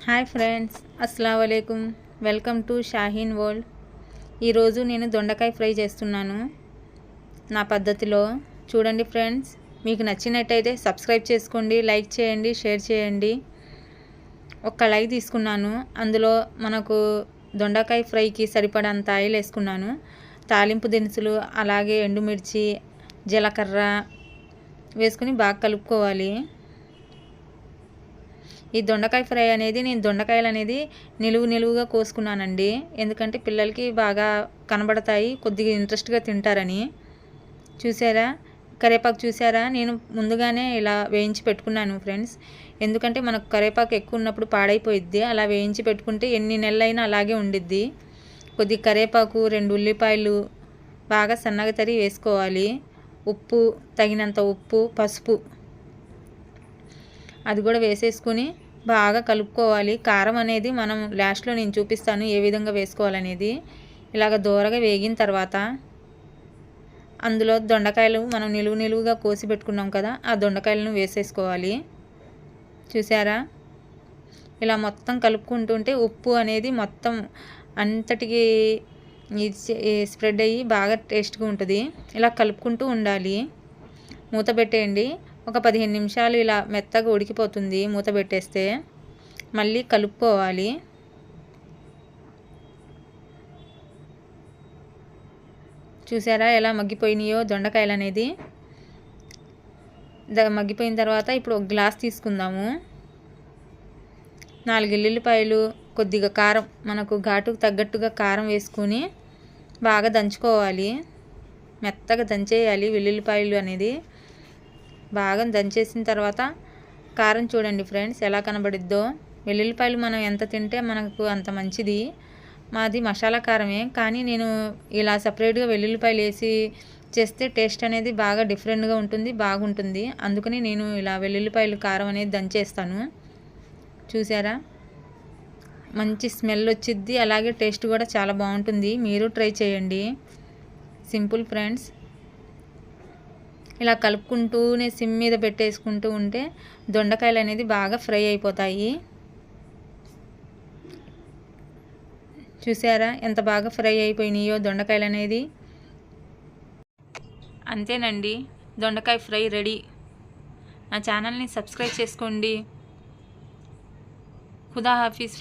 Hi friends, అస్సలాము అలైకుం. Welcome to Shaheen world. ఈరోజు నేను దొండకాయ ఫ్రై చేస్తున్నాను నా పద్ధతిలో. చూడండి ఫ్రెండ్స్, మీకు నచ్చినట్టయితే సబ్స్క్రైబ్ చేసుకోండి, లైక్ చేయండి, షేర్ చేయండి. ఒక కళాయి తీసుకున్నాను, అందులో మనకు దొండకాయ ఫ్రైకి సరిపడంత ఆయిల్ వేసుకున్నాను. తాలింపు దినుసులు అలాగే ఎండుమిర్చి, జీలకర్ర వేసుకుని బాగా కలుపుకోవాలి. ఈ దొండకాయ ఫ్రై అనేది నేను దొండకాయలు అనేది నిలువుగా కోసుకున్నానండి. ఎందుకంటే పిల్లలకి బాగా కనబడతాయి, కొద్దిగా ఇంట్రెస్ట్గా తింటారని. చూసారా, కరివేపాకు చూసారా, నేను ముందుగానే ఇలా వేయించి పెట్టుకున్నాను ఫ్రెండ్స్. ఎందుకంటే మనకు కరివేపాకు ఎక్కువ ఉన్నప్పుడు పాడైపోయిద్ది. అలా వేయించి పెట్టుకుంటే ఎన్ని నెలలైనా అలాగే ఉండిద్ది. కొద్దిగా కరివేపాకు, 2 ఉల్లిపాయలు బాగా సన్నగా తరిగి వేసుకోవాలి. ఉప్పు, తగినంత ఉప్పు, పసుపు అది కూడా వేసేసుకుని బాగా కలుపుకోవాలి. కారం అనేది మనం లాస్ట్లో నేను చూపిస్తాను ఏ విధంగా వేసుకోవాలనేది. ఇలాగ దూరగా వేగిన తర్వాత అందులో దొండకాయలు మనం నిలువుగా కోసి పెట్టుకున్నాం కదా, ఆ దొండకాయలను వేసేసుకోవాలి. చూసారా, ఇలా మొత్తం కలుపుకుంటుంటే ఉప్పు అనేది మొత్తం అంతటికి స్ప్రెడ్ అయ్యి బాగా టేస్ట్గా ఉంటుంది. ఇలా కలుపుకుంటూ ఉండాలి. మూత పెట్టేయండి. ఒక 15 నిమిషాలు ఇలా మెత్తగా ఉడికిపోతుంది మూత పెట్టేస్తే. మళ్ళీ కలుపుకోవాలి. చూసారా ఎలా మగ్గిపోయినాయో దొండకాయలు అనేది. మగ్గిపోయిన తర్వాత ఇప్పుడు ఒక గ్లాస్ తీసుకుందాము. 4 ఎల్లుల్లిపాయలు, కొద్దిగా కారం, మనకు ఘాటుకు తగ్గట్టుగా కారం వేసుకొని బాగా దంచుకోవాలి. మెత్తగా దంచేయాలి వెల్లుల్లిపాయలు అనేది. బాగా దంచేసిన తర్వాత కారం చూడండి ఫ్రెండ్స్ ఎలా కనబడిద్దో. వెల్లుల్లిపాయలు మనం ఎంత తింటే మనకు అంత మంచిది. మాది మసాలా కారమే, కానీ నేను ఇలా సపరేట్గా వెల్లుల్లిపాయలు వేసి చేస్తే టేస్ట్ అనేది బాగా డిఫరెంట్గా ఉంటుంది, బాగుంటుంది. అందుకని నేను ఇలా వెల్లుల్లిపాయలు కారం అనేది దంచేస్తాను. చూసారా, మంచి స్మెల్ వచ్చిద్ది, అలాగే టేస్ట్ కూడా చాలా బాగుంటుంది. మీరు ట్రై చేయండి. Simple friends. ఇలా కలుపుకుంటూనే సిమ్ మీద పెట్టేసుకుంటూ ఉంటే దొండకాయలు అనేది బాగా ఫ్రై అయిపోతాయి. చూసారా ఎంత బాగా ఫ్రై అయిపోయినాయో దొండకాయలు అనేది. అంతేనండి, దొండకాయ ఫ్రై రెడీ. నా ఛానల్ని సబ్స్క్రైబ్ చేసుకోండి. ఖుదా హాఫీజ్.